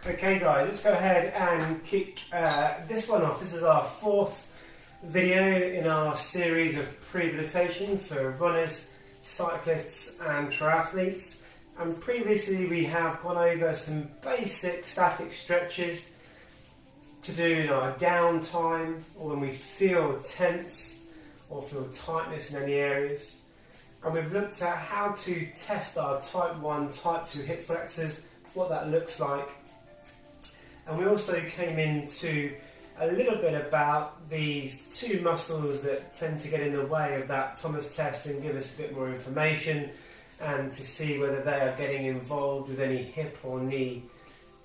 Okay guys, let's go ahead and kick this one off. This is our fourth video in our series of rehabilitation for runners, cyclists and triathletes. And previously we have gone over some basic static stretches to do in our downtime or when we feel tense or feel tightness in any areas. And we've looked at how to test our type 1, type 2 hip flexors, what that looks like. And we also came into a little bit about these two muscles that tend to get in the way of that Thomas test and give us a bit more information and to see whether they are getting involved with any hip or knee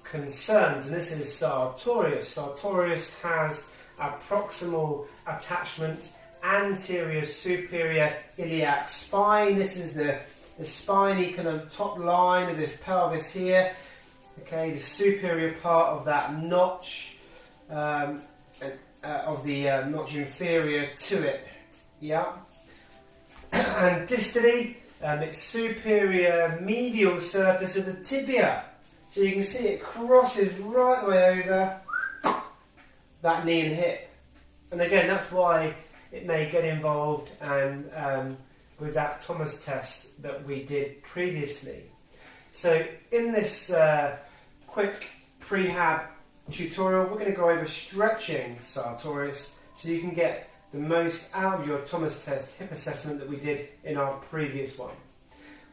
concerns. And this is Sartorius. Sartorius has a proximal attachment, anterior superior iliac spine. This is the spiny kind of top line of this pelvis here. Okay, the superior part of that notch, of the notch inferior to it, yeah. And distally, it's superior medial surface of the tibia. So you can see it crosses right the way over that knee and hip. And again, that's why it may get involved and with that Thomas test that we did previously. So in this quick prehab tutorial, we're going to go over stretching Sartorius so you can get the most out of your Thomas test hip assessment that we did in our previous one.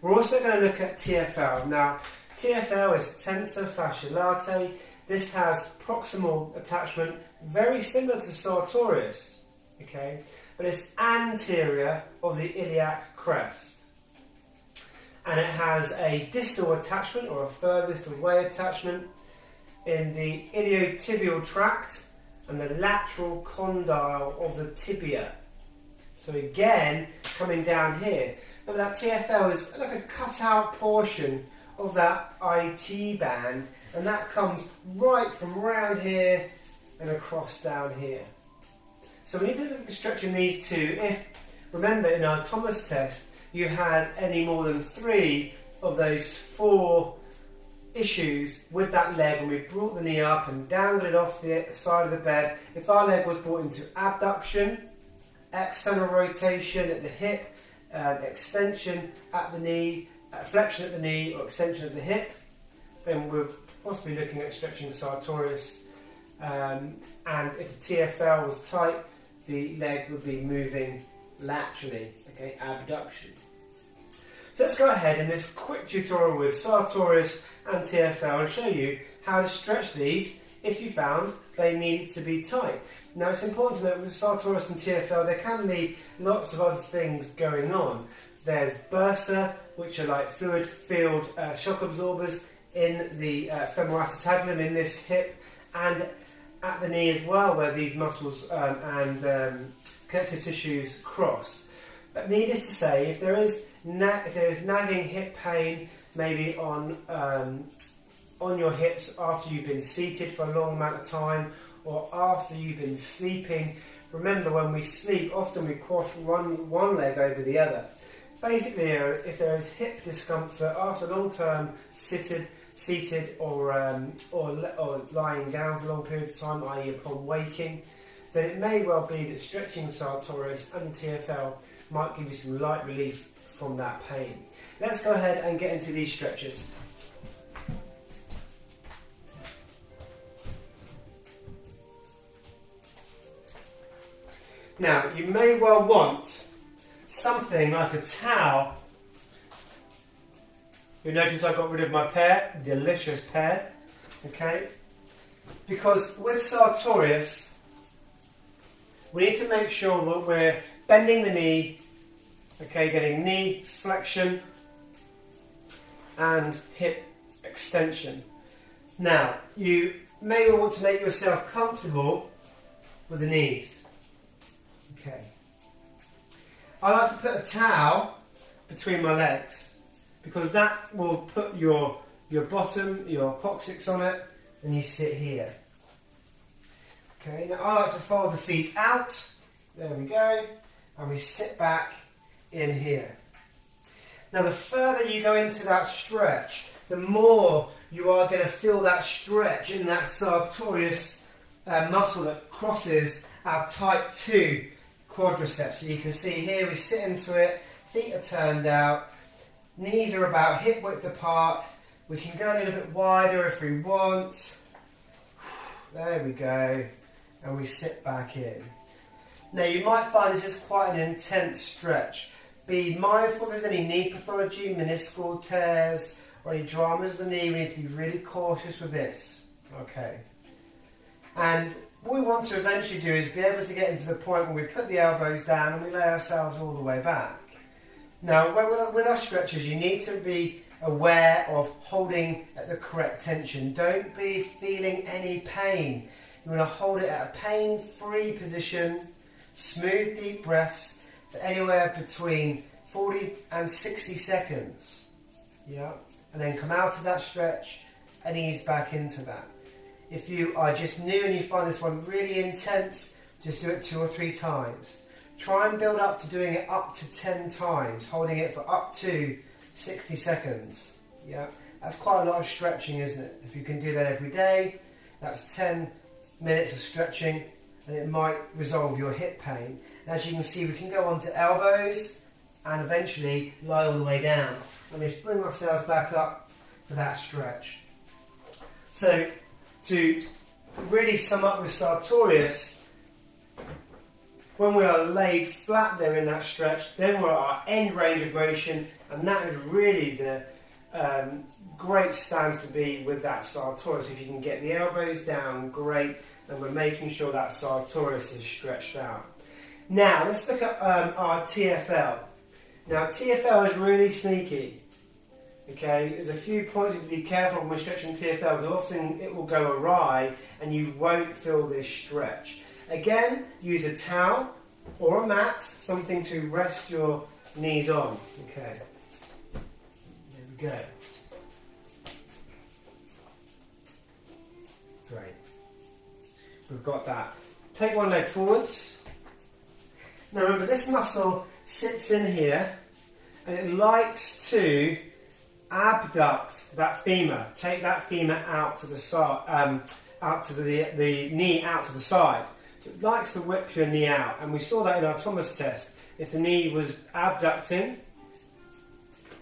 We're also going to look at TFL. Now, TFL is tensor fasciae latae. This has proximal attachment, very similar to Sartorius, okay, but it's anterior of the iliac crest. And it has a distal attachment or a furthest away attachment in the iliotibial tract and the lateral condyle of the tibia. So again, coming down here. Now that TFL is like a cut out portion of that IT band, and that comes right from around here and across down here. So we need to look at stretching these two. If, remember in our Thomas test, you had any more than 3 of those 4 issues with that leg, and we brought the knee up and dangled it off the side of the bed. If our leg was brought into abduction, external rotation at the hip, extension at the knee, flexion at the knee or extension at the hip, then we're possibly looking at stretching Sartorius. And if the TFL was tight, the leg would be moving laterally, okay, abduction. So let's go ahead in this quick tutorial with Sartorius and TFL and show you how to stretch these if you found they needed to be tight. Now it's important to note with Sartorius and TFL there can be lots of other things going on. There's bursa, which are like fluid field shock absorbers in the femoral acetabulum in this hip and at the knee as well, where these muscles and connective tissues cross. But needless to say, if there is nagging hip pain, maybe on your hips after you've been seated for a long amount of time or after you've been sleeping, remember when we sleep, often we cross one leg over the other. Basically, if there is hip discomfort after long-term seated or lying down for a long period of time, i.e. upon waking, then it may well be that stretching Sartorius and TFL might give you some light relief from that pain. Let's go ahead and get into these stretches. Now, you may well want something like a towel. You'll notice I got rid of my pear, delicious pear, okay? Because with Sartorius, we need to make sure that we're bending the knee, okay, getting knee flexion and hip extension. Now, you may want to make yourself comfortable with the knees. Okay. I like to put a towel between my legs because that will put your bottom, your coccyx on it, and you sit here. Okay, now I like to fold the feet out. There we go. And we sit back in here. Now the further you go into that stretch, the more you are going to feel that stretch in that Sartorius muscle that crosses our type 2 quadriceps. So you can see here we sit into it, feet are turned out, knees are about hip width apart. We can go a little bit wider if we want. There we go. And we sit back in. Now you might find this is quite an intense stretch. Be mindful if there's any knee pathology, meniscal tears, or any dramas of the knee. We need to be really cautious with this. Okay. And what we want to eventually do is be able to get into the point where we put the elbows down and we lay ourselves all the way back. Now, with our stretches, you need to be aware of holding at the correct tension. Don't be feeling any pain. You want to hold it at a pain-free position, smooth deep breaths for anywhere between 40 and 60 seconds. Yeah, and then come out of that stretch and ease back into that. If you are just new and you find this one really intense, just do it 2 or 3 times. Try and build up to doing it up to 10 times, holding it for up to 60 seconds. Yeah, that's quite a lot of stretching, isn't it? If you can do that every day, that's 10 minutes of stretching, and it might resolve your hip pain. And as you can see, we can go on to elbows and eventually lie all the way down. Let me just bring ourselves back up for that stretch. So, to really sum up with Sartorius, when we are laid flat there in that stretch, then we're at our end range of motion, and that is really the great stance to be with that Sartorius. If you can get the elbows down, great, and we're making sure that Sartorius is stretched out. Now, let's look at our TFL. Now, TFL is really sneaky. Okay, there's a few points to be careful when we're stretching TFL, because often it will go awry and you won't feel this stretch. Again, use a towel or a mat, something to rest your knees on. Okay, there we go. Great. We've got that. Take one leg forwards. Now remember, this muscle sits in here and it likes to abduct that femur. Take that femur out to the side, out to the knee out to the side. So it likes to whip your knee out, and we saw that in our Thomas test. If the knee was abducting,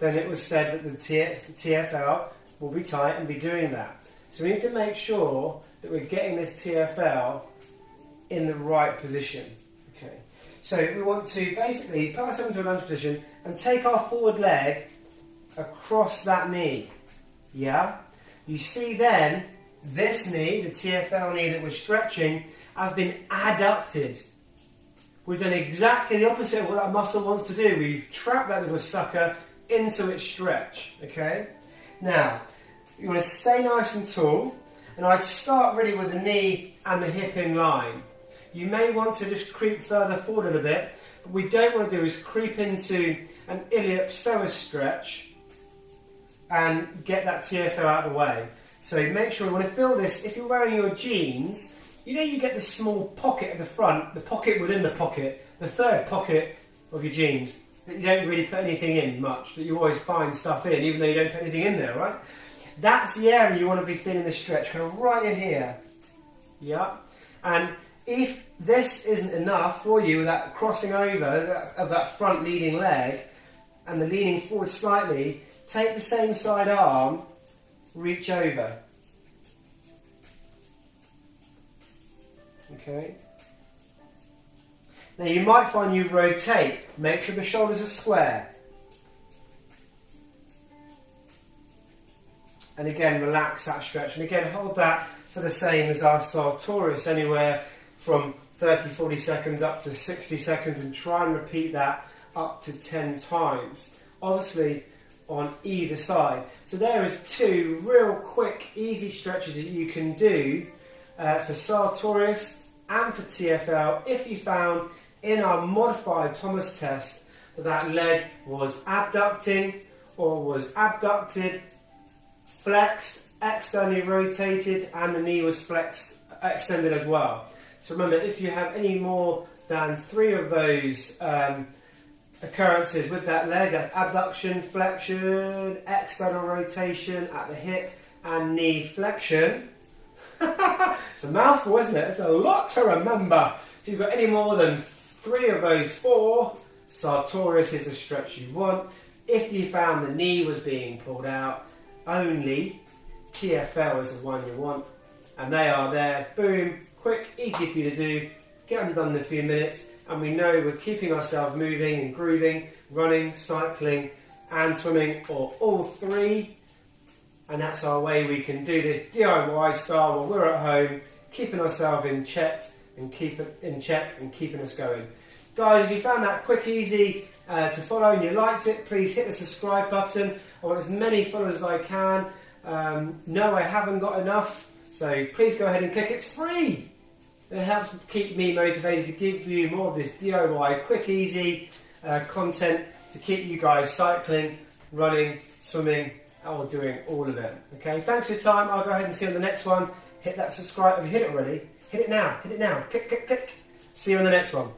then it was said that the TFL will be tight and be doing that. So we need to make sure that we're getting this TFL in the right position. Okay. So we want to basically put ourselves into a lunge position and take our forward leg across that knee. Yeah? You see then, this knee, the TFL knee that we're stretching, has been adducted. We've done exactly the opposite of what that muscle wants to do. We've trapped that little sucker into its stretch. Okay? Now, you want to stay nice and tall, and I'd start really with the knee and the hip in line. You may want to just creep further forward a little bit. What we don't want to do is creep into an iliopsoas stretch and get that TFL out of the way. So make sure you want to feel this. If you're wearing your jeans, you know you get this small pocket at the front, the pocket within the pocket, the third pocket of your jeans, that you don't really put anything in much, that you always find stuff in, even though you don't put anything in there, right? That's the area you want to be feeling the stretch, kind of right in here. Yeah. And if this isn't enough for you, with that crossing over of that front leading leg and the leaning forward slightly, take the same side arm, reach over. Okay. Now you might find you rotate. Make sure the shoulders are square. And again, relax that stretch. And again, hold that for the same as our Sartorius, anywhere from 30-40 seconds up to 60 seconds, and try and repeat that up to 10 times. Obviously, on either side. So there is 2 real quick, easy stretches that you can do for Sartorius and for TFL if you found in our modified Thomas test that that leg was abducting or was abducted, flexed, externally rotated, and the knee was flexed, extended as well. So remember, if you have any more than 3 of those occurrences with that leg, that's abduction, flexion, external rotation at the hip, and knee flexion. It's a mouthful, isn't it? It's a lot to remember. If you've got any more than 3 of those 4, Sartorius is the stretch you want. If you found the knee was being pulled out, only TFL is the one you want. And they are there. Boom, quick, easy for you to do. Get them done in a few minutes. And we know we're keeping ourselves moving and grooving, running, cycling and swimming, or all 3. And that's our way we can do this DIY style while we're at home, keeping ourselves in check and keeping us going. Guys, if you found that quick, easy to follow and you liked it, please hit the subscribe button. I want as many followers as I can. No, I haven't got enough, so please go ahead and click. It's free. It helps keep me motivated to give you more of this DIY, quick, easy content to keep you guys cycling, running, swimming, or doing all of it. Okay, thanks for your time. I'll go ahead and see you on the next one. Hit that subscribe. Have you hit it already? Hit it now. Hit it now. Click, click, click. See you on the next one.